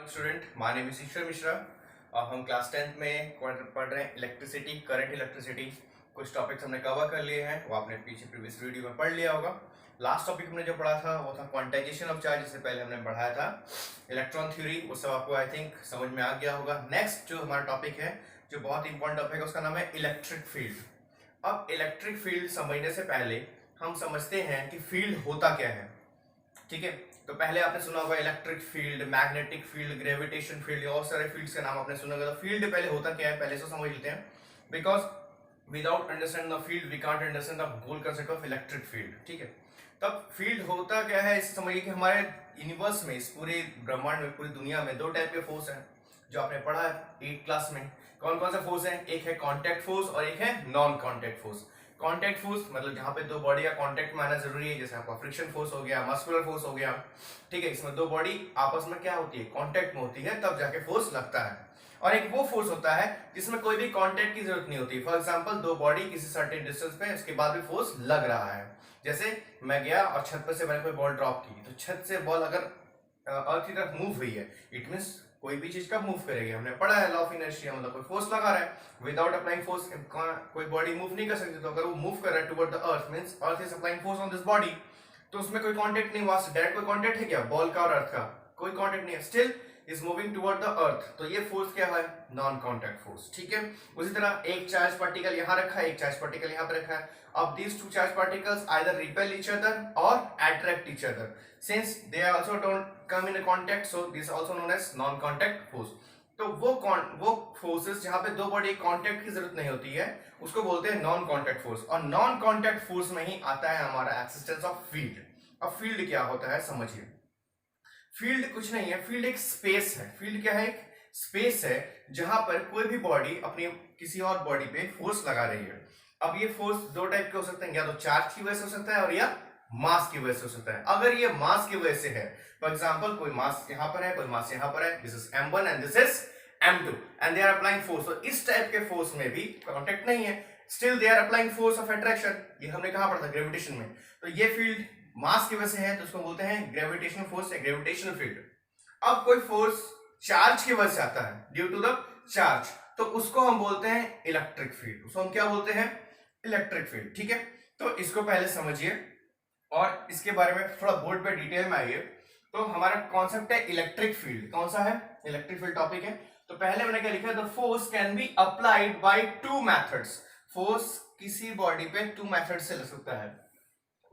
Student, my name is ईश्वर मिश्रा और हम class 10th में पढ़ रहे हैं इलेक्ट्रिसिटी, करंट इलेक्ट्रिसिटी। कुछ टॉपिक्स हमने कवर कर लिए हैं, वो आपने पीछे प्रीवियस वीडियो में पढ़ लिया होगा। लास्ट टॉपिक हमने जो पढ़ा था वो था क्वांटाइजेशन ऑफ चार्ज, जिससे पहले हमने पढ़ाया था इलेक्ट्रॉन थ्योरी। वो सब आपको आई थिंक समझ में आ गया होगा। नेक्स्ट जो हमारा टॉपिक है, जो बहुत इंपॉर्टेंट टॉपिक है, उसका नाम है इलेक्ट्रिक फील्ड। अब इलेक्ट्रिक फील्ड समझने से पहले हम समझते हैं कि फील्ड होता क्या है। ठीक है, तो पहले आपने सुना होगा electric field, magnetic field, gravitation field, और सारे फील्ड्स के नाम आपने सुना होगा। तो फील्ड पहले होता क्या है, पहले से समझ लेते हैं, because without understanding the field we can't understand the whole concept of electric field. ठीक है, तब फील्ड होता क्या है इसे समझिए कि हमारे यूनिवर्स में, इस पूरे ब्रह्मांड में, पूरी दुनिया में दो टाइप के फोर्स हैं जो आपने पढ़ा है 8th क्लास में। कौन कौन सा फोर्स है? एक है कांटेक्ट फोर्स और एक है non contact force. Contact force मतलब जहां पे दो बॉडी का कांटेक्ट में आना जरूरी है, जैसे आपका फ्रिक्शन फोर्स हो गया, मस्कुलर फोर्स हो गया। ठीक है, इसमें दो बॉडी आपस में क्या होती है, कांटेक्ट में होती है, तब जाके फोर्स लगता है। और एक वो फोर्स होता है जिसमें कोई भी कांटेक्ट की जरूरत नहीं होती। फॉर एग्जांपल, दो बॉडी किसी सर्टेन डिस्टेंस पे, उसके बाद भी फोर्स लग रहा है। जैसे मैं गया और छत पर से मैंने कोई बॉल ड्रॉप की, तो छत से बॉल अगर अर्थ की तरफ मूव हुई है, इट मींस कोई भी चीज कब मूव करेगी, हमने पढ़ा है लॉ ऑफ इनर्शिया, मतलब कोई फोर्स लगा रहा है। विदाउट अप्लाइंग फोर्स कोई बॉडी मूव नहीं कर सकती। तो अगर वो मूव कर रहा है toward the earth, means earth is applying force on this body, तो उसमें कोई कांटेक्ट नहीं, वहां से डायरेक्ट कोई कांटेक्ट है क्या, बॉल का और अर्थ का कोई कांटेक्ट नहीं है, still is moving toward the earth. तो ये फोर्स क्या है, नॉन कांटेक्ट फोर्स। ठीक है, उसी तरह एक चार्ज पार्टिकल यहां रखा है, एक चार्ज पार्टिकल यहां पे रखा है। अब these two charged particles either repel each other or attract each other. Since they also don't come in a contact, so this is also known as non-contact force. तो वो फोर्सेस जहां पे दो बॉडी कांटेक्ट की जरूरत नहीं होती है, उसको बोलते हैं नॉन कांटेक्ट फोर्स। और नॉन कांटेक्ट फोर्स में ही आता है हमारा एक्सिस्टेंस ऑफ फील्ड। अब फील्ड क्या होता है समझिए। फील्ड कुछ नहीं है, फील्ड एक स्पेस है। फील्ड क्या है, एक स्पेस है जहां पर कोई भी बॉडी अपनी किसी और बॉडी पे फोर्स लगा रही है। अब ये फोर्स दो टाइप के हो सकते हैं, या तो चार्ज की वजह से हो सकता है और या मास की वजह से हो सकता है। अगर ये मास की वजह से है, फॉर एग्जांपल कोई मास यहां पर है, कोई मास यहां पर है, this is m1 and this is m2 and they are applying force. तो इस टाइप के फोर्स में भी कांटेक्ट नहीं है, still they are applying force of attraction. ये हमने कहां पढ़ा था, ग्रेविटेशन में। तो ये फील्ड मास की वजह से है, तो उसको बोलते हैं ग्रेविटेशनल फोर्स या ग्रेविटेशनल फील्ड। अब कोई फोर्स चार्ज की वजह से आता है, ड्यू टू द चार्ज, तो उसको हम बोलते हैं इलेक्ट्रिक फील्ड। उसको हम क्या बोलते हैं, इलेक्ट्रिक फील्ड। ठीक है, तो इसको पहले समझिए और इसके बारे में थोड़ा बोर्ड पे डिटेल में आइए। तो हमारा कॉन्सेप्ट है इलेक्ट्रिक फील्ड। कौन सा है, इलेक्ट्रिक फील्ड टॉपिक है। तो पहले मैंने क्या लिखा है, the force can be applied by two methods. Force किसी बॉडी पे टू मेथड से लग सकता है।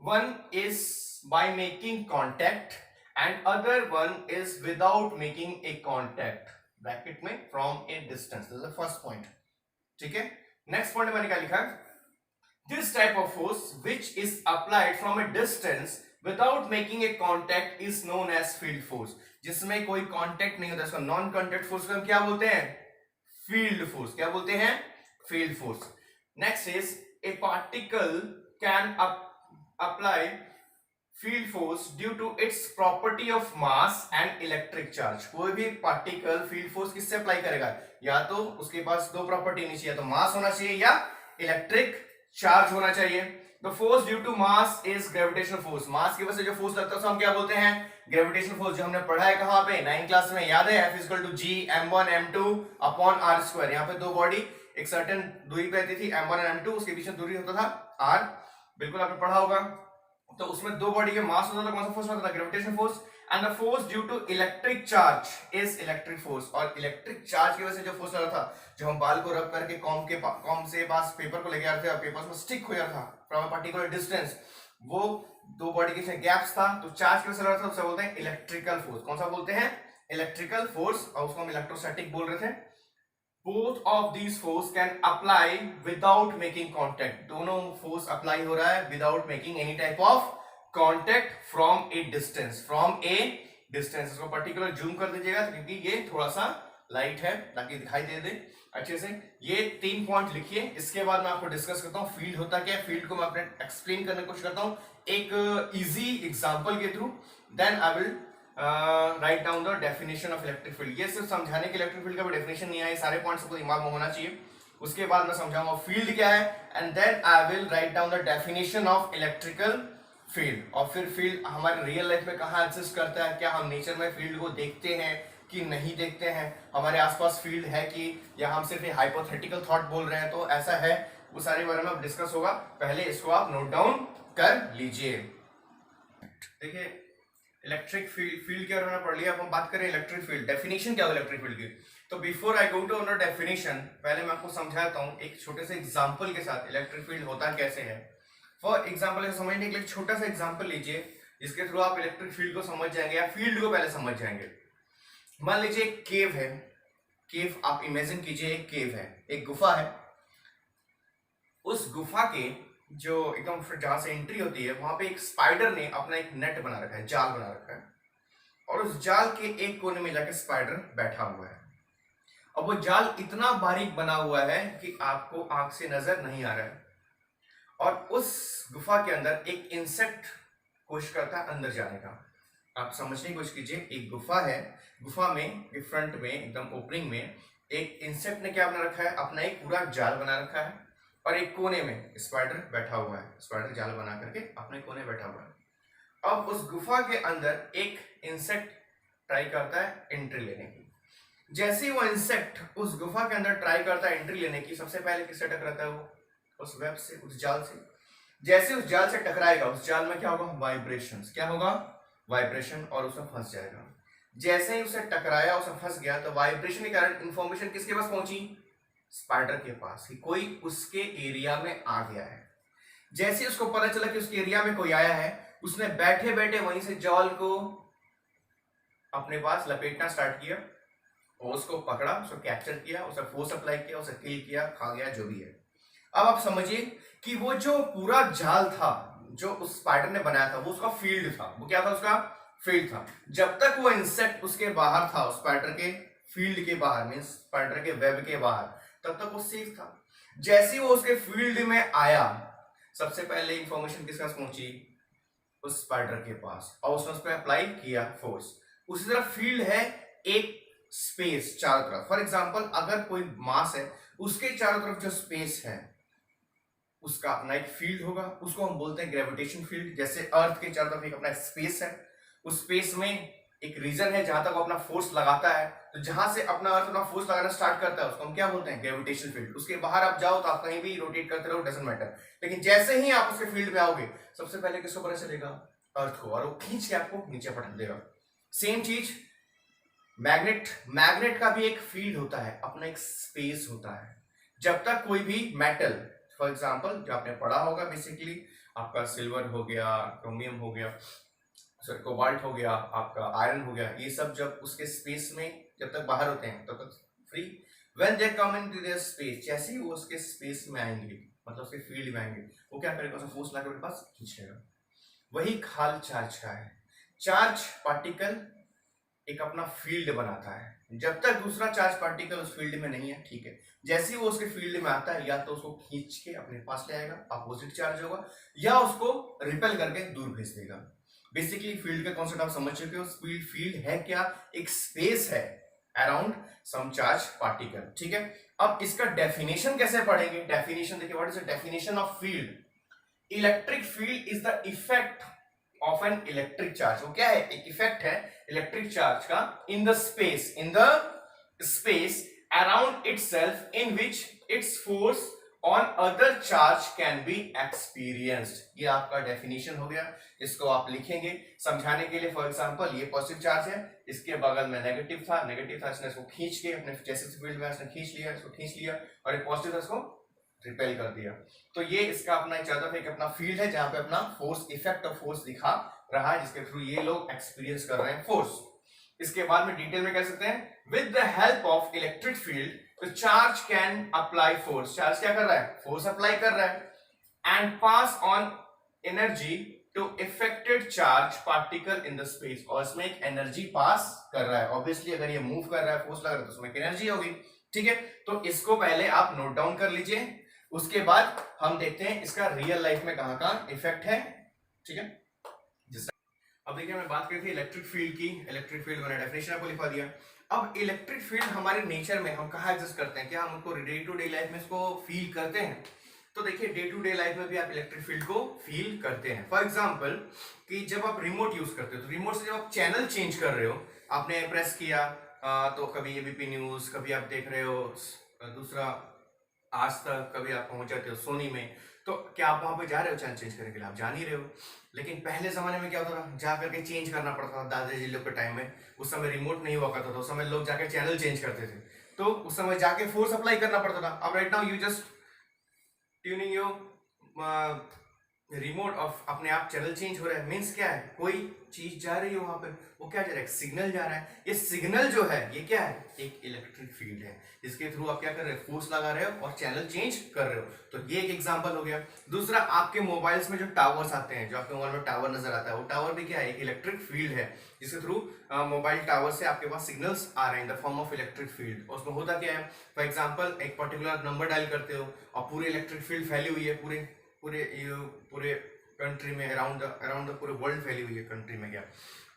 One is by making contact and other one is without making a contact, bracket में from a distance. This is the first point. ठीक है, next point मैंने क्या लिखा है, this type of force which is applied from a distance without making a contact is known as field force. जिसमें कोई contact नहीं होता, इसको नॉन कांटेक्ट फोर्स को हम क्या बोलते हैं, फील्ड फोर्स। क्या बोलते हैं, field force. Next is a particle can apply field force due to its property of mass and electric charge. कोई भी पार्टिकल फील्ड फोर्स किससे अप्लाई करेगा, या तो उसके पास दो प्रॉपर्टी होनी चाहिए, तो मास होना चाहिए या इलेक्ट्रिक चार्ज होना चाहिए। The force due to mass is gravitational force. Mass की वजह से जो फोर्स लगता है उसको हम क्या बोलते हैं, ग्रेविटेशनल फोर्स। जो हमने पढ़ा है कहां पे, 9th क्लास में, याद है, F equal to G m1 m2 upon r square. यहाँ पे दो बॉडी एक सर्टेन दूरी पे रहती थी, m1 और m2, उसके बीच में दूरी होता था r, बिल्कुल आपने पढ़ा होगा। तो उसमें दो बॉडी के मास होता था, कौन सा फोर्स होता था, gravitational force. And the force due to electric charge is electric force. और इलेक्ट्रिक चार्ज की वजह से जो फोर्स लगा था, जो हम बाल को रब करके कॉम से पास पेपर को लेके आ रहे थे और पेपर में स्टिक हो जाता था फ्रॉम अ पर्टिकुलर डिस्टेंस, वो दो बॉडी के बीच गैप्स था, तो चार्ज की वजह से लगा था, उसे बोलते हैं इलेक्ट्रिकल फोर्स। कौन सा बोलते हैं, इलेक्ट्रिकल फोर्स, और उसको हम इलेक्ट्रोस्टैटिक बोल रहे थे। Both of these force can apply without making contact. दोनों फोर्स अप्लाई हो रहा है without making any type of contact from a distance, from a distance. इसको पर्टिकुलर जूम कर दीजिएगा क्योंकि ये थोड़ा सा लाइट है, ताकि दिखाई दे दे अच्छे से। ये 3 पॉइंट लिखिए, इसके बाद मैं आपको डिस्कस करता हूँ फील्ड होता क्या है। फील्ड को मैं अपने एक्सप्लेन करने की कोशिश करता हूँ एक इजी एग्जांपल के through. Then I will write down the definition of electric field. ये सिर्फ समझाने के इलेक्ट्रिक फील्ड का भी डेफिनेशन नहीं है, ये सारे पॉइंट्स आपको दिमाग में होना चाहिए। उसके बाद मैं समझाऊंगा फील्ड क्या है, and then I will write down the definition of electrical field. और फिर फील्ड हमारे रियल लाइफ में कहाँ एग्जिस्ट करता है, क्या हम नेचर में फील्ड को देखते हैं, कि नहीं देखते हैं, हमारे आसपास फील्ड है कि या हम सिर्फ हाइपोथेटिकल थॉट बोल रहे हैं, तो ऐसा है, वो सारे बारे में अब डिस्कस होगा। पहले इसको आप नोट डाउन कर लीजिए। देखिए इलेक्ट्रिक फील्ड के बारे में पढ़ लिया, अब हम बात करें इलेक्ट्रिक फील्ड, डेफिनेशन क्या है इलेक्ट्रिक फील्ड की। तो before I go to another definition, पहले मैं आपको समझाता हूँ एक छोटे से एग्जांपल के साथ इलेक्ट्रिक फील्ड होता कैसे है। फॉर एग्जांपल समझने के लिए एक छोटा सा एग्जांपल लीजिए, जिसके थ्रू आप इलेक्ट्रिक फील्ड को समझ जाएंगे या फील्ड को पहले समझ जाएंगे। मान लीजिए एक केव है, केव आप इमेजिन कीजिए, एक केव है, एक गुफा है। उस गुफा के जो एकदम जहां से एंट्री होती है वहां पे एक स्पाइडर ने अपना एक नेट बना रखा है, जाल बना रखा है, और उस जाल के एक कोने में जाके स्पाइडर बैठा हुआ है। अब वो जाल इतना बारीक बना हुआ है कि आपको आंख से नजर नहीं आ रहा है, और उस गुफा के अंदर एक इंसेक्ट कोशिश करता है अंदर जाने का। आप समझने की कोशिश कीजिए, एक गुफा है, गुफा में फ्रंट में एकदम ओपनिंग में एक इंसेक्ट ने क्या बना रखा है, अपना एक पूरा जाल बना रखा है, और एक कोने में स्पाइडर बैठा हुआ है, स्पाइडर जाल बना करके अपने कोने बैठा हुआ है। अब उस गुफा के अंदर एक इंसेक्ट ट्राई करता है एंट्री लेने की। जैसे ही वो इंसेक्ट उस गुफा के अंदर ट्राई करता है एंट्री लेने की, सबसे पहले किससे टकराता है वो, उस वेब से, उस जाल से। जैसे उस जाल से टकराएगा, उस जाल में क्या होगा, वाइब्रेशन, क्या होगा, वाइब्रेशन, और उसमें फंस जाएगा। जैसे ही उसे टकराया, उसे फंस गया, तो वाइब्रेशन के कारण इंफॉर्मेशन किसके पास पहुंची, स्पाइडर के पास, कि कोई उसके एरिया में आ गया है। जैसे उसको पता चला कि उसके एरिया में कोई आया है, उसने बैठे बैठे वहीं से जाल को अपने पास लपेटना स्टार्ट किया, और उसको पकड़ा, उसको कैप्चर किया, उसे फोर्स अप्लाई किया, उसे किल किया, खा गया, जो भी है। अब आप समझिए कि वो जो पूरा जाल था जो उस स्पाइडर ने बनाया था, वो उसका फील्ड था। वो क्या था, उसका फील्ड था। जब तक वो इंसेक्ट उसके बाहर था, उस स्पाइडर के फील्ड के बाहर, मींस स्पाइडर के वेब के बाहर, तब तक वो सेफ था। जैसे ही वो उसके फील्ड में आया, सबसे पहले इंफॉर्मेशन किसके पास पहुंची, उस स्पाइडर के पास, और उसने उस पर अप्लाई किया फोर्स। उसी तरह फील्ड है एक स्पेस चारों तरफ। फॉर एग्जांपल अगर कोई मास है, उसके चारों तरफ जो स्पेस है उसका अपना एक फील्ड होगा, उसको हम बोलते हैं ग्रेविटेशन फील्ड। जैसे अर्थ के चारों तरफ एक अपना स्पेस है, उस स्पेस में एक रीजन है जहां तक वो अपना फोर्स लगाता है, तो जहां से अपना अर्थ अपना फोर्स लगाना स्टार्ट करता है उसको हम क्या बोलते हैं, ग्रेविटेशन फील्ड। उसके बाहर आप जाओ तो आप कहीं भी रोटेट करते रहो, डजंट मैटर, लेकिन जैसे ही आप उसके फील्ड में आओगे, सबसे पहले किसको पता चलेगा, अर्थ को, और वो खींच के आपको नीचे पटक देगा। सेम चीज मैग्नेट, मैग्नेट का भी एक फील्ड होता है, अपना एक स्पेस होता है। जब तक कोई भी मेटल, फॉर एग्जांपल जो आपने पढ़ा होगा बेसिकली, आपका सिल्वर हो गया, क्रोमियम हो गया, सॉरी कोबाल्ट हो गया, आपका आयरन हो गया, ये सब जब उसके स्पेस में जब तक बाहर होते हैं तब तक free. When they come into their space, जैसे ही वो उसके स्पेस में आएंगे, मतलब उसके फील्ड में आएंगे, वो क्या करेगा, उसे फोर्स लाके अपने पास खींचेगा। वही खाल चार्ज का है। चार्ज पार्टिकल एक अपना फील्ड बनाता है, जब तक दूसरा चार्ज पार्टिकल उस फील्ड में नहीं है, ठीक है। जैसे ही वो उसके फील्ड में आता है, या तो उसको खींच के अपने पास ले आएगा, अपोजिट चार्ज होगा, या उसको रिपेल करके दूर भेज देगा। बेसिकली फील्ड का कॉन्सेप्ट आप समझ चुके हो। फील्ड है क्या, एक स्पेस है अराउंड सम चार्ज पार्टिकल, ठीक है। अब इसका डेफिनेशन कैसे पढ़ेंगे, डेफिनेशन देखिए, what is the definition of field. Electric field is the effect of an electric charge. वो क्या है, एक इफेक्ट है इलेक्ट्रिक चार्ज का इन the space around itself in which its force on other charge can be experienced. ये आपका definition हो गया। इसको आप लिखेंगे समझाने के लिए। फॉर एग्जांपल ये पॉजिटिव चार्ज है, इसके बगल में नेगेटिव था, इसने इसको खींच के अपने जैसे फील्ड में इसने खींच लिया, इसको खींच लिया, और एक पॉजिटिव था, इसको रिपेल कर दिया। तो ये इसका अपना एक अपना फील्ड है, जहां पे अपना फोर्स, इफेक्ट ऑफ फोर्स दिखा रहा है, जिसके थ्रू ये लोग एक्सपीरियंस कर रहे हैं फोर्स। इसके बाद में डिटेल में कह सकते हैं, with the help of electric field तो charge can apply force. Charge क्या कर रहा है, फोर्स अप्लाई कर रहा है, and pass on energy to affected charge particle in the space. और इसमें एक एनर्जी पास कर रहा है। ऑब्वियसली अगर ये मूव कर रहा है, फोर्स लग रहा है, तो उसमें एक एनर्जी होगी, ठीक है। तो इसको पहले आप नोट डाउन कर लीजिए, उसके बाद हम देखते हैं इसका रियल लाइफ में कहां कहां इफेक्ट है, ठीक है। अब देखिए मैं बात करी थी इलेक्ट्रिक फील्ड की। इलेक्ट्रिक फील्ड मैंने डेफिनेशन आपको लिखा दिया। अब इलेक्ट्रिक फील्ड हमारे नेचर में हम कहाँ एग्जिस्ट करते हैं, क्या हम उनको डे टू डे लाइफ में इसको फील करते हैं? तो देखिए डे टू डे लाइफ में भी आप इलेक्ट्रिक फील्ड को फील करते हैं। फॉर एग्जांपल कि जब आप रिमोट यूज करते हो, तो रिमोट से जब आप चैनल चेंज कर रहे हो, आपने प्रेस किया, तो कभी एबीपी न्यूज, कभी आप देख रहे हो दूसरा आज तक, कभी आप पहुंच जाते हो सोनी में, तो क्या आप वहां पे जा रहे हो चैनल चेंज करने के लिए? आप जा नहीं रहे हो। लेकिन पहले जमाने में क्या होता था, जा करके चेंज करना पड़ता था। दादाजी लोग के टाइम में उस समय रिमोट नहीं हुआ करता था, उस समय लोग जाके चैनल चेंज करते थे, तो उस समय जाके फोर्स अप्लाई करना पड़ता था। अब right now you just tuning your remote of, अपने आप चैनल चेंज हो रहा है। मीन्स क्या है, कोई चीज जा रही है वहां पे, वो क्या जा रहा है, सिग्नल जा रहा है। ये सिग्नल जो है ये क्या है, एक इलेक्ट्रिक फील्ड है, जिसके थ्रू आप क्या कर रहे हो, फोर्स लगा रहे हो और चैनल चेंज कर रहे हो। तो ये एक एग्जांपल हो गया। दूसरा, आपके मोबाइल्स में जो टावर्स आते हैं, जो आपके मोबाइल में टावर नजर आता है, वो टावर भी क्या है, एक इलेक्ट्रिक फील्ड है, जिसके थ्रू मोबाइल टावर से आपके पास सिग्नल्स आ रहे हैं in the form of electric field. उसमें होता क्या है, फॉर एग्जाम्पल एक पर्टिकुलर नंबर डायल करते हो और पूरी इलेक्ट्रिक फील्ड फैली हुई है पूरे पूरे पूरे कंट्री में, अराउंड द पूरे वर्ल्ड फैली हुई है कंट्री में। क्या,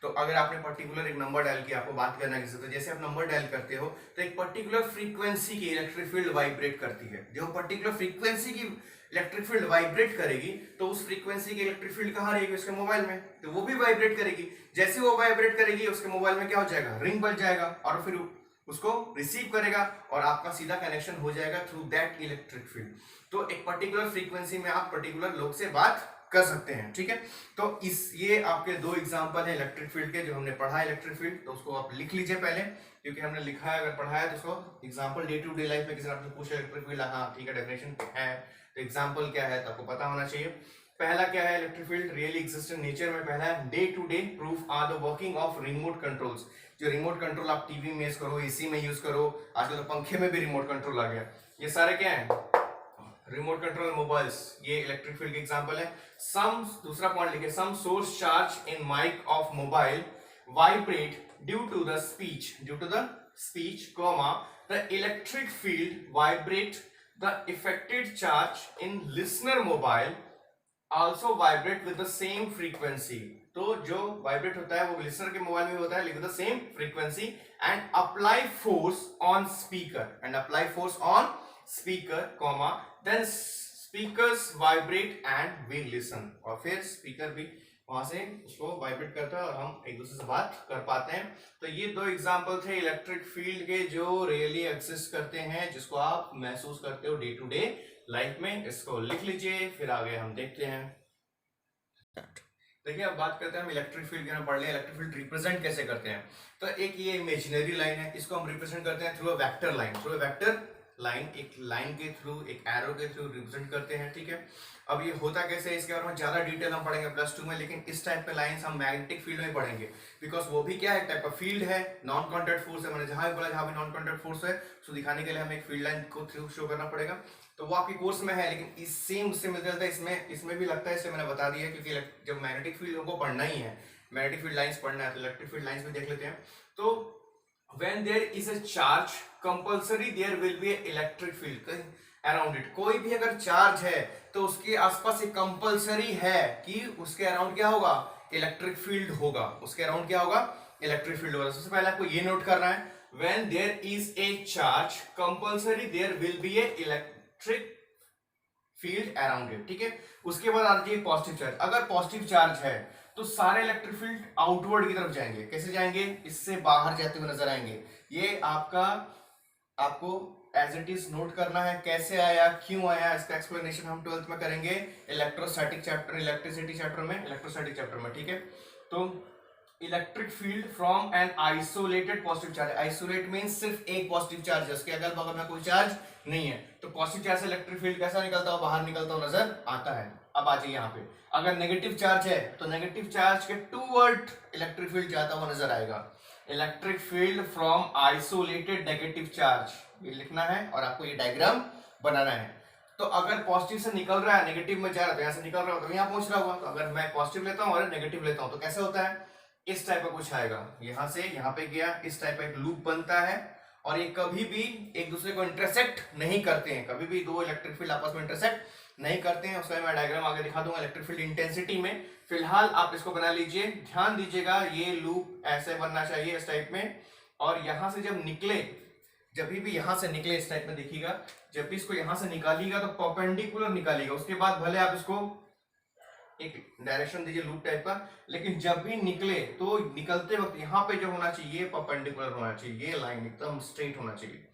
तो अगर आपने पर्टिकुलर एक नंबर डायल किया, आपको बात करना है किसी से, तो जैसे आप नंबर डायल करते हो तो एक पर्टिकुलर फ्रीक्वेंसी की इलेक्ट्रिक फील्ड वाइब्रेट करती है। जो पर्टिकुलर फ्रीक्वेंसी की इलेक्ट्रिक फील्ड वाइब्रेट करेगी, तो उस फ्रीक्वेंसी की इलेक्ट्रिक फील्ड कहाँ रहेगी, उसके मोबाइल में, तो वो भी वाइब्रेट करेगी। जैसे वो वाइब्रेट करेगी, उसके मोबाइल में क्या हो जाएगा, रिंग बज जाएगा, और फिर उसको रिसीव करेगा और आपका सीधा कनेक्शन हो जाएगा थ्रू दैट इलेक्ट्रिक फील्ड। तो एक पर्टिकुलर फ्रीक्वेंसी में आप पर्टिकुलर लोग से बात कर सकते हैं, ठीक है। तो ये आपके दो एग्जांपल हैं इलेक्ट्रिक फील्ड के, जो हमने पढ़ा है इलेक्ट्रिक फील्ड, तो उसको आप लिख लीजिए पहले, क्योंकि हमने लिखा है, अगर पढ़ा है तो उसको example day to day life में किसी ने आपसे पूछा इलेक्ट्रिक फील्ड, हाँ ठीक है डेफिनेशन है, तो एग्जांपल क्या है तो आपको पता होना चाहिए। पहला क्या है, electric field really exist in nature में। पहला है day to day proof are the working of remote controls. जो रिमोट कंट्रोल आप टीवी में यूज करो, एसी में यूज करो, आजकल तो पंखे में भी रिमोट कंट्रोल आ गया, ये सारे क्या है, रिमोट कंट्रोल मोबाइल्स, ये इलेक्ट्रिक फील्ड के एग्जांपल है। सम, दूसरा पॉइंट लिखे, some source charge in mic of mobile vibrate due to the speech, comma the electric field vibrate the effected charge in listener mobile also vibrate with the same frequency. तो जो vibrate होता है वो listener के mobile में होता है, लेकिन the same frequency, and apply force on speaker, comma then speakers vibrate and we listen, और फिर स्पीकर भी वहां से उसको वाइब्रेट करता है और हम एक दूसरे से बात कर पाते हैं। तो ये दो एग्जांपल थे इलेक्ट्रिक फील्ड के, जो रियली एग्जिस्ट करते हैं, जिसको आप महसूस करते हो डे टू डे लाइफ में। इसको लिख लीजिए, फिर आगे हम देखते हैं। देखिए, अब बात करते हैं हम इलेक्ट्रिक फील्ड के, पढ़ लिया इलेक्ट्रिक फील्ड रिप्रेजेंट कैसे करते हैं। तो एक ये इमेजिनरी लाइन है, इसको हम रिप्रेजेंट करते हैं थ्रू अ वेक्टर लाइन, एक लाइन के थ्रू, एक एरो के थ्रू रिप्रेजेंट करते हैं, ठीक है। अब ये होता कैसे है, इसके बारे में ज्यादा डिटेल हम पढ़ेंगे +2 में, लेकिन इस टाइप के लाइंस हम मैग्नेटिक फील्ड में पढ़ेंगे, बिकॉज वो भी क्या है, टाइप ऑफ फील्ड है, नॉन कॉन्टैक्ट फोर्स है। मैंने जहां भी बोला जहां भी नॉन कॉन्टैक्ट फोर्स है, उसको दिखाने के लिए हमें एक फील्ड लाइन को थ्रू शो करना पड़ेगा। तो वो आपके कोर्स में है, लेकिन इस सेम उससे मिलता है, इसमें भी लगता है, इसलिए मैंने बता दिया, क्योंकि जब मैग्नेटिक फील्ड हमको पढ़ना ही है, मैग्नेटिक फील्ड लाइंस पढ़ना है, तो इलेक्ट्रिक फील्ड लाइंस भी देख लेते हैं। तो when there is a charge compulsory there will be a electric field around it। कोई भी अगर चार्ज है तो उसके आसपास एक कंपलसरी है कि उसके अराउंड क्या होगा, इलेक्ट्रिक फील्ड होगा, उसके अराउंड क्या होगा, इलेक्ट्रिक फील्ड होगा। सबसे पहले आपको ये नोट करना है, when there is a charge compulsory there will be a electric field around it, ठीक है। उसके बाद आ जाइए पॉजिटिव चार्ज। अगर पॉजिटिव चार्ज है तो सारे इलेक्ट्रिक फील्ड आउटवर्ड की तरफ जाएंगे। कैसे जाएंगे, इससे बाहर जाते हुए नजर आएंगे। ये आपको एज इट इज नोट करना है, कैसे आया, क्यों आया, इसका एक्सप्लेनेशन हम 12th में करेंगे इलेक्ट्रोस्टैटिक चैप्टर, इलेक्ट्रिसिटी चैप्टर में, इलेक्ट्रोस्टैटिक चैप्टर में, ठीक है। तो electric field from an isolated positive charge, isolate means सिर्फ एक पॉजिटिव चार्ज है, उसके अगल बगल में कोई चार्ज नहीं है, तो पॉजिटिव चार्ज से इलेक्ट्रिक फील्ड कैसा निकलता हो, बाहर निकलता हो नजर आता है। अब आ जाइए यहाँ पे, अगर नेगेटिव चार्ज है तो नेगेटिव चार्ज के टूवर्ड इलेक्ट्रिक फील्ड जाता हुआ नजर आएगा। Electric field from isolated negative charge, ये लिखना है और आपको ये डायग्राम बनाना है। तो अगर पॉजिटिव से निकल रहा है, नेगेटिव में जा रहा है, तो यहाँ से निकल रहा हो तो यहाँ पहुंच रहा होगा। तो अगर मैं पॉजिटिव लेता हूँ और नेगेटिव लेता हूँ तो कैसे होता है, इस टाइप का कुछ आएगा, यहां से यहां पे गया, इस टाइप का एक लूप बनता है, और ये कभी भी एक दूसरे को इंटरसेक्ट नहीं करते हैं, कभी भी दो इलेक्ट्रिक फील्ड आपस में इंटरसेक्ट नहीं करते हैं। उसका मैं डायग्राम आगे दिखा दूंगा इलेक्ट्रिक फील्ड इंटेंसिटी में। फिलहाल आप इसको बना लीजिए, ध्यान दीजिएगा, ये लूप ऐसे बनना चाहिए इस टाइप में, और यहां से जब निकले, जब भी यहां से निकले इस टाइप में देखिएगा, जब भी इसको यहां से निकालिएगा तो परपेंडिकुलर निकालिएगा, उसके बाद भले आप इसको एक डायरेक्शन दीजिए लूप टाइप का, लेकिन जब भी निकले तो निकलते वक्त यहाँ पे जो होना चाहिए परपेंडिकुलर होना चाहिए, ये लाइन एकदम स्ट्रेट होना चाहिए,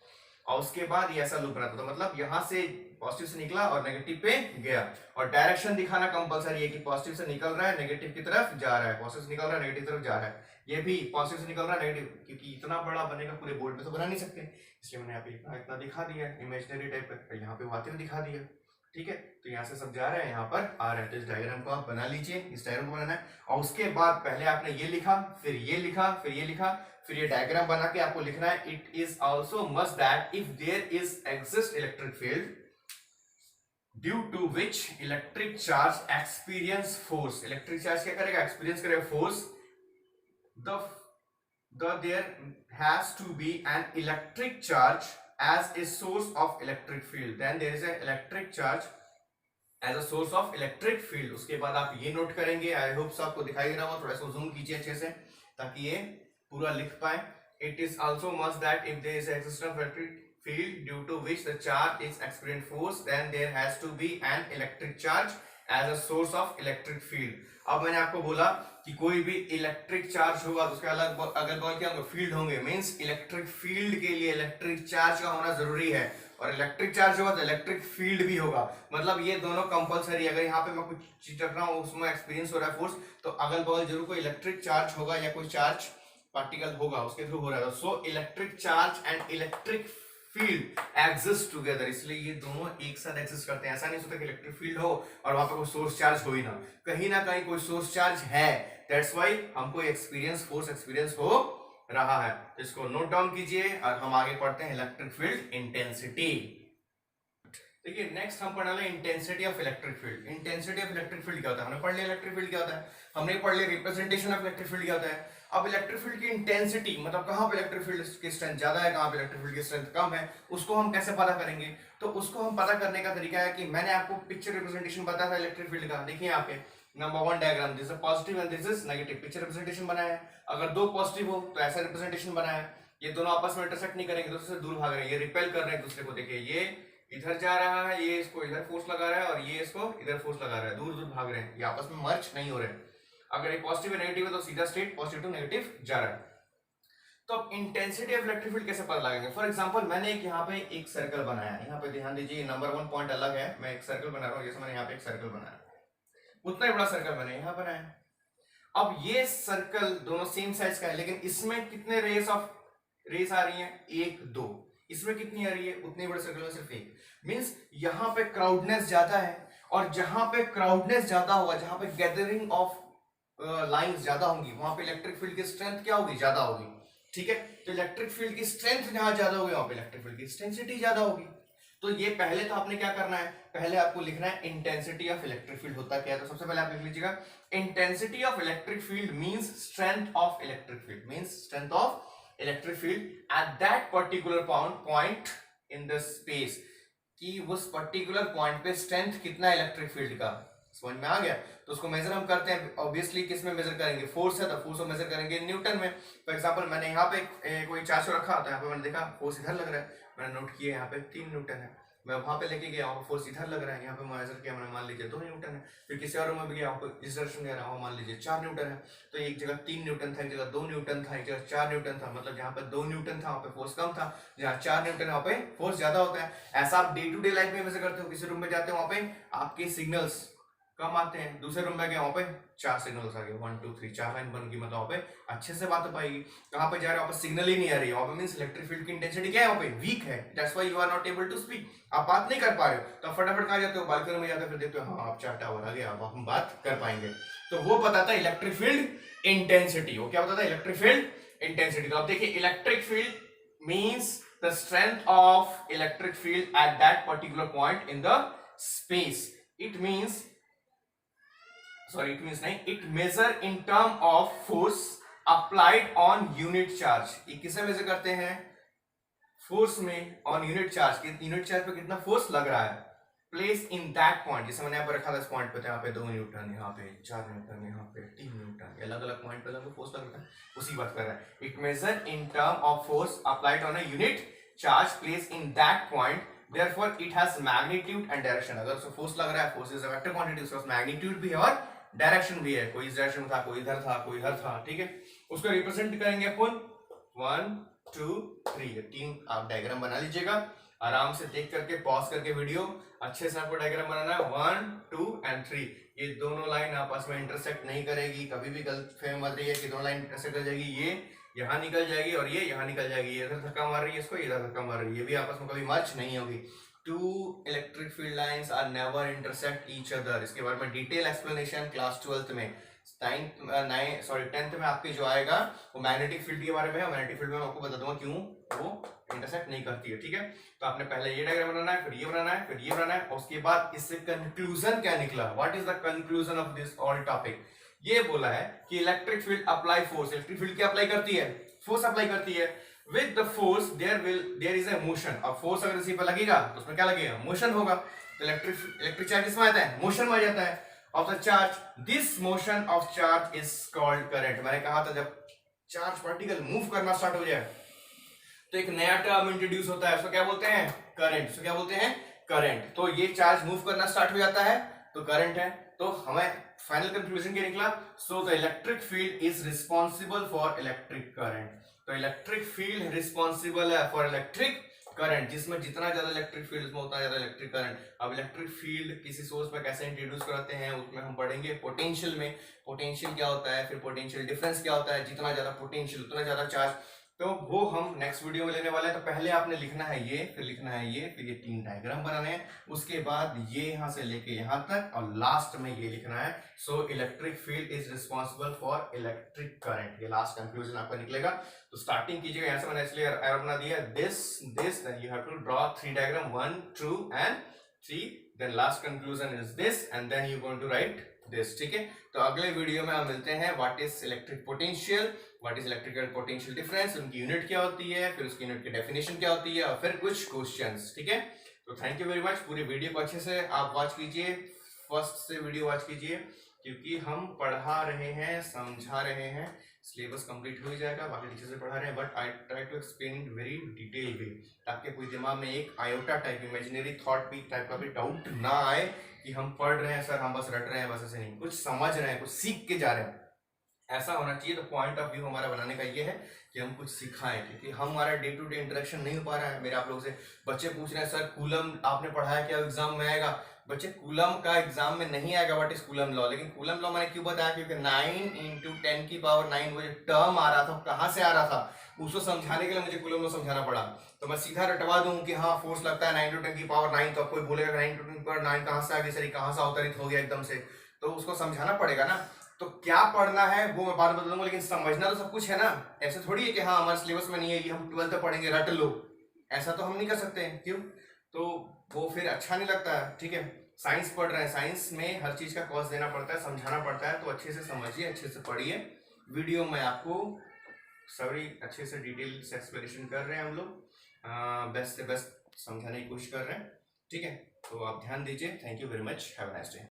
और उसके बाद ये ऐसा लूप बनाता था, मतलब यहाँ से पॉजिटिव से निकला और नेगेटिव पे गया, और डायरेक्शन दिखाना कंपलसरी है कि पॉजिटिव से निकल रहा है नेगेटिव की तरफ जा रहा है, पॉजिटिव से निकल रहा है नेगेटिव की तरफ जा रहा है, ये भी पॉजिटिव से निकल रहा है नेगेटिव, क्योंकि इतना बड़ा बनेगा पूरे बोर्ड में तो बना नहीं सकते, इसलिए मैंने यहाँ पे इतना दिखा दिया इमेजिनरी टाइप का, यहाँ पे आते हुए दिखा दिया। ठीक है, तो यहाँ से सब जा रहा है यहाँ पर आ रहा है, तो इस डायग्राम को आप बना लीजिए, इस डायग्राम को बनाना है, और उसके बाद पहले आपने ये लिखा, फिर ये लिखा, फिर ये लिखा, फिर ये डायग्राम बना के आपको लिखना है it is also must that if there is exist electric field due to which electric charge experience force, electric charge क्या करेगा, एक्सपीरियंस करेगा force, there has to be an electric charge as a source of electric field, then there is an electric charge as a source of electric field। उसके बाद आप ये note करेंगे, I hope आपको दिखाई दे रहा हो, थोड़ा सा जूम कीजिए अच्छे से ताकि ये पूरा लिख पाए। It is also must that if there is existence of electric field due to which the charge is experienced force, then there has to be an electric charge as a source of electric field। अब मैंने आपको बोला कि कोई भी electric charge होगा तो उसके अलग अगल बगल क्या होंगे, फील्ड होंगे, मींस इलेक्ट्रिक फील्ड के लिए इलेक्ट्रिक चार्ज का होना जरूरी है, और इलेक्ट्रिक चार्ज होगा तो इलेक्ट्रिक फील्ड भी होगा, मतलब ये दोनों कंपलसरी। अगर यहाँ पे मैं कुछ चीज रख रहा हूँ उसमें एक्सपीरियंस हो रहा है फोर्स, तो अगल बगल जरूर कोई इलेक्ट्रिक चार्ज होगा या कोई चार्ज पार्टिकल होगा उसके थ्रू हो रहा है। So electric charge and electric field exist together, इसलिए ये दोनों एक साथ एग्जिस्ट करते हैं। ऐसा नहीं सोचता कि इलेक्ट्रिक फील्ड हो और वहां पे कोई सोर्स चार्ज हो ही ना कहीं कोई सोर्स चार्ज है, दैट्स व्हाई हमको एक्सपीरियंस फोर्स एक्सपीरियंस हो रहा है। तो इसको नोट डाउन कीजिए और हम आगे पढ़ते हैं इलेक्ट्रिक फील्ड इंटेंसिटी। देखिए नेक्स्ट हम पढ़ने वाले intensity of electric field. Intensity of electric field क्या होता है, हमने पढ़ लिया इलेक्ट्रिक फील्ड क्या होता है, हमने पढ़ लिया रिप्रेजेंटेशन ऑफ इलेक्ट्रिक फील्ड क्या होता है। अब इलेक्ट्रिक फील्ड की इंटेंसिटी मतलब कहां पे इलेक्ट्रिक फील्ड की स्ट्रेंथ ज्यादा है, कहां पे इलेक्ट्रिक फील्ड की स्ट्रेंथ कम है, उसको हम कैसे पता करेंगे। तो उसको हम पता करने का तरीका है कि मैंने आपको पिक्चर रिप्रेजेंटेशन बताया था इलेक्ट्रिक फील्ड का। देखिए यहाँ पे number 1 diagram, this is positive and this is negative, picture representation बनाया है। अगर दो पॉजिटिव हो तो ऐसा रिप्रेजेंटेशन बनाया है, ये दोनों आपस में इंटरसेक्ट नहीं करेंगे, दूसरे से दूर भाग रहे हैं, ये रिपेल कर रहे हैं दूसरे को। देखिए ये इधर जा रहा है, ये इसको इधर फोर्स लगा रहा है और ये इसको इधर फोर्स लगा रहा है, दूर दूर भाग रहे हैं, ये आपस में मर्ज नहीं हो रहे हैं। अगर ये पॉजिटिव है नेगेटिव है तो सीधा स्ट्रेट पॉजिटिव टू नेगेटिव जा रहा है। तो अब इंटेंसिटी ऑफ इलेक्ट्रिक फील्ड कैसे पता लगाएंगे। फॉर एग्जांपल मैंने एक यहाँ पे एक सर्कल बनाया है, यहाँ पे ध्यान दीजिए नंबर 1 पॉइंट अलग है, मैं एक सर्कल बना रहा हूँ, जैसे मैंने यहाँ पे एक सर्कल बनाया, उतना ही बड़ा सर्कल मैंने यहाँ बनाया। अब ये सर्कल दोनों सेम साइज का है, लेकिन इसमें कितने रेस आ रही है, 1 2, इसमें कितनी आ रही है, उतने बड़े सर्कल में सिर्फ 1। मींस यहाँ पे क्राउडनेस ज्यादा है, और जहां पे क्राउडनेस ज्यादा होगा, जहां पे गैदरिंग ऑफ लाइंस ज्यादा होंगी, वहां पे इलेक्ट्रिक फील्ड की स्ट्रेंथ क्या होगी, ज्यादा होगी। ठीक है, तो इलेक्ट्रिक फील्ड की स्ट्रेंथ जहां ज्यादा होगी वहां पे इलेक्ट्रिक फील्ड की इंटेंसिटी ज्यादा होगी। तो ये पहले तो आपने क्या करना है, पहले आपको लिखना है इंटेंसिटी ऑफ इलेक्ट्रिक फील्ड होता क्या है। तो सबसे पहले आप लिख लीजिएगा intensity of electric field means strength of electric field, means strength of electric field at that particular point in the space, कि उस पर्टिकुलर पॉइंट पे स्ट्रेंथ कितना इलेक्ट्रिक फील्ड का, समझ में आ गया। तो उसको मेजर हम करते हैं ऑब्वियसली किस में मेजर करेंगे, फोर्स है तो फोर्स को मेजर करेंगे न्यूटन में। फॉर एग्जांपल मैंने यहाँ पे कोई 400 रखा था, यहाँ पे मैंने देखा फोर्स इधर लग रहा है, मैंने नोट किया यहाँ पे 3 न्यूटन है, मैं वहां पे लेके गया वहां फोर्स इधर लग रहा है, यहाँ पे मेजर किया मैंने, मान लीजिए 2 न्यूटन है। फिर किसी और रूम में भी गया वहां पे इस डायरेक्शन गया वहां मान लीजिए 4 न्यूटन है। तो एक जगह 3 न्यूटन था, एक जगह 2 न्यूटन था, एक जगह 4 न्यूटन था, मतलब जहाँ पे 2 न्यूटन था वहां पे फोर्स कम था, जहाँ 4 न्यूटन वहां पे फोर्स ज्यादा होता है। ऐसा आप डे टू डे लाइफ में मेजर करते हो, किसी रूम में जाते हो वहां पे आपके सिग्नल्स कम आते हैं, दूसरे रूम में गए वहां पे 4 सिग्नल्स आ गए, 1 2 3 4 लाइन बन गई, मतलब वहां पे अच्छे से बात हो पाएगी। कहां पे जा रहे हो वहां पे सिग्नल ही नहीं आ रही है, वहां पे मींस इलेक्ट्रिक फील्ड की इंटेंसिटी क्या है, वहां पे वीक है, that's why you are not able to speak, आप बात नहीं कर पा रहे हो। तो फटाफट कहां जाते हो, बालकनी में जाते हो, फिर देखते हो हाँ आप 4 टावर आ गया, अब हम बात कर पाएंगे। तो वो बताता है इलेक्ट्रिक फील्ड इंटेंसिटी, वो क्या बताता है, इलेक्ट्रिक फील्ड इंटेंसिटी। तो आप देखिए electric field means the strength of electric field at that particular point in the space. It means it measure in term of force applied on unit charge। ये किसे major करते हैं, force में on unit charge, unit charge पे कितना force लग रहा है, प्लेस इन दैट पॉइंट, जैसे मैंने यहाँ पे रखा था इस पॉइंट पे, यहाँ पे 2 न्यूटन, यहाँ पे 4 न्यूटन, यहाँ पे 3 न्यूटन, अलग अलग पॉइंट पे लगा फोर्स लग रहा है, उसी बात कर रहा है। It measure in term of force applied on a unit charge place in that point, therefore it has magnitude and direction। अगर उसको फोर्स लग रहा है, force is a vector quantity, उसका मैग्नीट्यूड भी है और डायरेक्शन भी है, कोई इस डायरेक्शन में था, कोई इधर था, कोई इधर था, ठीक है। उसको रिप्रेजेंट करेंगे अपन 1 2 3, 3 आप डायग्राम बना लीजिएगा आराम से, देख करके पॉज करके वीडियो अच्छे से आपको डायग्राम बनाना है। 1 2 एंड 3, ये दोनों लाइन आपस में इंटरसेक्ट नहीं करेगी, कभी भी गलतफहमी मत रही है कि दोनों लाइन इंटरसेक्ट कर जाएगी, ये यहाँ निकल जाएगी और ये यहाँ निकल जाएगी, ये इधर धक्का मार रही है इसको, इधर धक्का मार रही है, ये भी आपस में कभी मर्ज नहीं होगी। Two electric field lines are never intersect each other. इसके बारे में डिटेल एक्सप्लेनेशन क्लास 12th में, 10th में आपके जो आएगा वो मैग्नेटिक फील्ड के बारे में है। मैग्नेटिक फील्ड में आपको बता दूंगा क्यों वो इंटरसेक्ट नहीं करती है, ठीक है। तो आपने पहले ये डायग्राम बनाना है, फिर ये बनाना है, फिर ये बनाना है, और उसके बाद इससे कंक्लूजन क्या निकला, what is the conclusion of this all topic. ये बोला है कि electric field apply force, electric field क्या अप्लाई करती है, फोर्स अप्लाई करती है। With the force there is a motion. अब फोर्स अगर इसी पर लगेगा तो उसमें क्या लगेगा, मोशन होगा। तो इलेक्ट्रिक चार्ज किसमें आता है, मोशन में आ जाता है of the charge. This motion of charge is called current. मैंने कहा था जब चार्ज पार्टिकल मूव करना स्टार्ट हो जाए तो एक नया टर्म इंट्रोड्यूस होता है, उसको क्या बोलते हैं, करंट। उसको क्या बोलते हैं, करंट। तो ये चार्ज मूव करना स्टार्ट हो जाता है तो करंट है। तो हमें फाइनल कंक्लूजन क्या निकला, so the electric field is responsible for electric current. तो इलेक्ट्रिक फील्ड रिस्पॉन्सिबल है फॉर इलेक्ट्रिक करंट, जिसमें जितना ज्यादा इलेक्ट्रिक फील्ड उसमें उतना ज्यादा इलेक्ट्रिक करंट। अब इलेक्ट्रिक फील्ड किसी सोर्स पर कैसे इंट्रोड्यूस कराते हैं उसमें हम पढ़ेंगे पोटेंशियल में, पोटेंशियल क्या होता है, फिर पोटेंशियल डिफरेंस क्या होता है, जितना ज्यादा पोटेंशियल उतना ज्यादा चार्ज। तो वो हम नेक्स्ट वीडियो में लेने वाले हैं। तो पहले आपने लिखना है ये, फिर लिखना है ये, फिर ये 3 डायग्राम बनाने हैं, उसके बाद ये यहां से लेके यहां तक, और लास्ट में ये लिखना है, so electric field is responsible for electric current. ये लास्ट कंक्लूजन आपका निकलेगा। तो स्टार्टिंग कीजिएगा, यहाँ से मैंने इसलिए एरो बना दिया, this this, then you have to draw 3 diagram, 1 2 and 3, then last conclusion is this, and then you going to write this, ठीक है। तो अगले वीडियो में हम मिलते हैं, what is electric potential, what is electrical potential difference, उनकी unit क्या होती है, फिर उसकी यूनिट की डेफिनेशन क्या होती है, और फिर कुछ क्वेश्चंस, ठीक है। तो थैंक यू वेरी मच। पूरी वीडियो को अच्छे से आप वॉच कीजिए, फर्स्ट से वीडियो वॉच कीजिए, क्योंकि हम पढ़ा रहे हैं, समझा रहे हैं, सिलेबस कंप्लीट हो ही जाएगा, बाकी टीचर से पढ़ा रहे हैं, but I try to explain in very detail way, ताकि कोई दिमाग में एक आयोटा टाइप इमेजिनरी थॉट भी टाइप का भी डाउट ना आए कि हम पढ़ रहे हैं सर, हम बस रट रहे हैं, बस ऐसे नहीं, कुछ समझ रहे हैं, कुछ सीख के जा रहे हैं, ऐसा होना चाहिए। तो पॉइंट ऑफ व्यू हमारा बनाने का ये है कि हम कुछ सिखाएं, क्योंकि हमारा डे टू डे इंटरेक्शन नहीं हो पा रहा है। मेरे आप लोगों से बच्चे पूछ रहे हैं सर कूलम आपने पढ़ाया क्या, एग्जाम में आएगा। बच्चे कूलम का एग्जाम में नहीं आएगा, व्हाट इज कूलम लॉ। लेकिन कूलम लॉ मैंने क्यों बताया, क्योंकि 9 × 10 की पावर 9 वो जो टर्म आ रहा था कहाँ से आ रहा था, उसको समझाने के लिए मुझे कूलम लॉ समझाना पड़ा। तो मैं सीधा रटवा दूं कि हाँ फोर्स लगता है 9 × 10 की पावर 9, तो कोई बोलेगा 9 × 10 की पावर 9 कहाँ से आ गई सर, कहाँ से अवतरित हो गया एकदम से, तो उसको समझाना पड़ेगा ना। तो क्या पढ़ना है वो मैं बाद में बता दूंगा, लेकिन समझना तो सब कुछ है ना। ऐसे थोड़ी है कि हाँ हमारे सिलेबस में नहीं है, ये हम 12th में पढ़ेंगे रट लो, ऐसा तो हम नहीं कर सकते हैं, क्यों, तो वो फिर अच्छा नहीं लगता है, ठीक है। साइंस पढ़ रहे हैं, साइंस में हर चीज का कॉस्ट देना पड़ता है, समझाना पड़ता है, तो अच्छे से समझिए, अच्छे से पढ़िए। वीडियो में आपको सभी अच्छे से डिटेल से एक्सप्लेनेशन कर रहे हैं हम लोग, बेस्ट से बेस्ट समझाने की कोशिश कर रहे हैं, ठीक है। तो आप ध्यान दीजिए। Thank you very much, have a nice day.